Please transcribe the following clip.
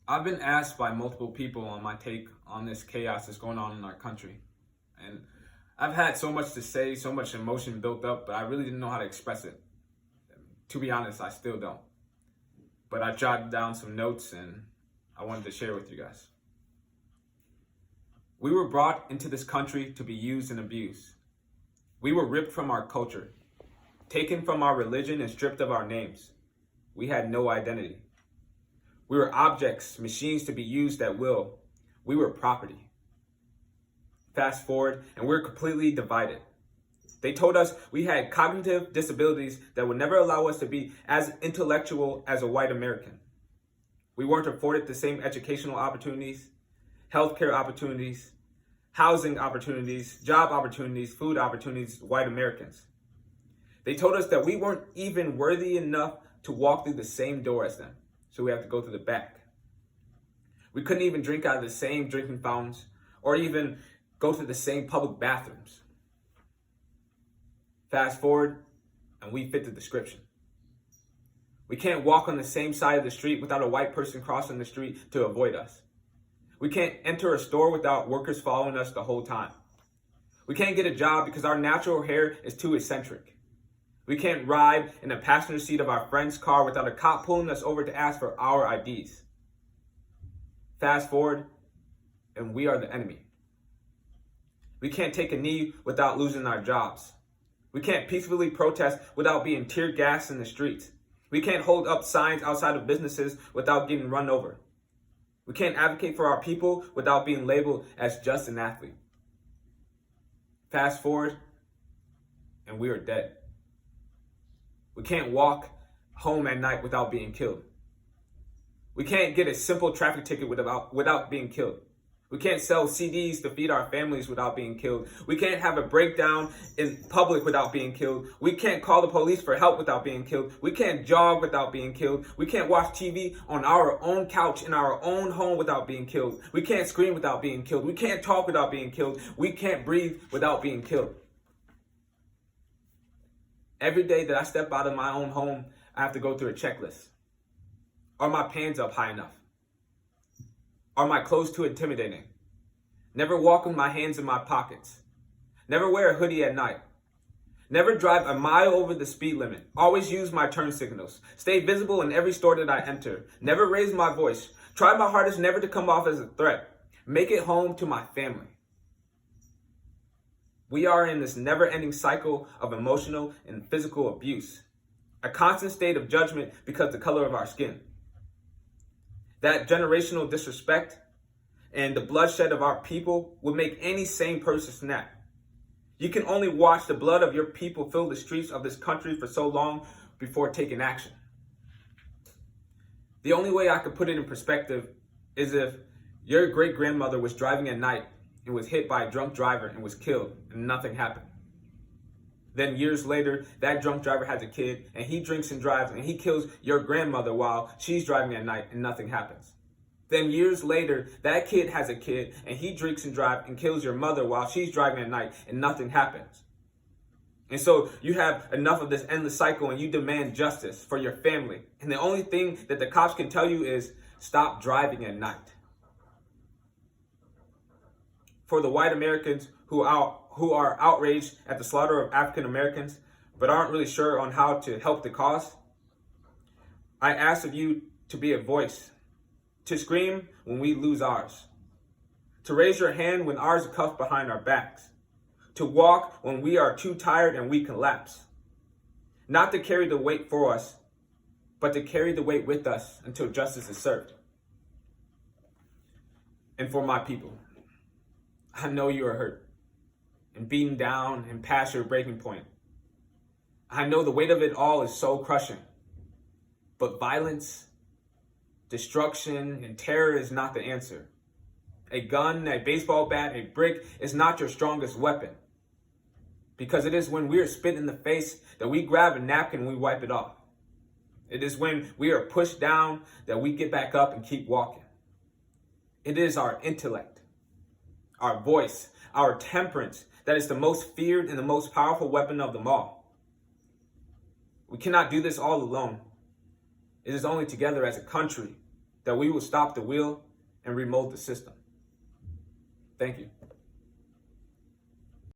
I've been asked by multiple people on my take on this chaos that's going on in our country. And I've had so much to say, so much emotion built up, but I really didn't know how to express it. To be honest, I still don't. But I jotted down some notes and I wanted to share with you guys. We were brought into this country to be used and abused. We were ripped from our culture, taken from our religion, and stripped of our names. We had no identity. We were objects, machines to be used at will. We were property. Fast forward, and we're completely divided. They told us we had cognitive disabilities that would never allow us to be as intellectual as a white American. We weren't afforded the same educational opportunities, healthcare opportunities, housing opportunities, job opportunities, food opportunities as white Americans. They told us that we weren't even worthy enough to walk through the same door as them, so we have to go through the back. We couldn't even drink out of the same drinking fountains or even go to the same public bathrooms. Fast forward, and we fit the description. We can't walk on the same side of the street without a white person crossing the street to avoid us. We can't enter a store without workers following us the whole time. We can't get a job because our natural hair is too eccentric. We can't ride in the passenger seat of our friend's car without a cop pulling us over to ask for our IDs. Fast forward, and we are the enemy. We can't take a knee without losing our jobs. We can't peacefully protest without being tear gassed in the streets. We can't hold up signs outside of businesses without getting run over. We can't advocate for our people without being labeled as just an athlete. Fast forward, and we are dead. We can't walk home at night without being killed. We can't get a simple traffic ticket without being killed. We can't sell CDs to feed our families without being killed. We can't have a breakdown in public without being killed. We can't call the police for help without being killed. We can't jog without being killed. We can't watch TV on our own couch in our own home without being killed. We can't scream without being killed. We can't talk without being killed. We can't breathe without being killed. Every day that I step out of my own home, I have to go through a checklist. Are my pants up high enough? Are my clothes too intimidating? Never walk with my hands in my pockets. Never wear a hoodie at night. Never drive a mile over the speed limit. Always use my turn signals. Stay visible in every store that I enter. Never raise my voice. Try my hardest never to come off as a threat. Make it home to my family. We are in this never-ending cycle of emotional and physical abuse. A constant state of judgment because of the color of our skin. That generational disrespect and the bloodshed of our people would make any sane person snap. You can only watch the blood of your people fill the streets of this country for so long before taking action. The only way I could put it in perspective is if your great-grandmother was driving at night and was hit by a drunk driver and was killed and nothing happened. Then years later, that drunk driver has a kid and he drinks and drives and he kills your grandmother while she's driving at night and nothing happens. Then years later, that kid has a kid and he drinks and drives and kills your mother while she's driving at night and nothing happens. And so you have enough of this endless cycle and you demand justice for your family. And the only thing that the cops can tell you is stop driving at night. For the white Americans who are outraged at the slaughter of African Americans, but aren't really sure on how to help the cause, I ask of you to be a voice, to scream when we lose ours, to raise your hand when ours are cuffed behind our backs, to walk when we are too tired and we collapse, not to carry the weight for us, but to carry the weight with us until justice is served. And for my people, I know you are hurt and beaten down and past your breaking point. I know the weight of it all is so crushing. But violence, destruction, and terror is not the answer. A gun, a baseball bat, a brick is not your strongest weapon. Because it is when we are spit in the face that we grab a napkin and we wipe it off. It is when we are pushed down that we get back up and keep walking. It is our intellect, our voice, our temperance that is the most feared and the most powerful weapon of them all. We cannot do this all alone. It is only together as a country, that we will stop the wheel and remold the system. Thank you.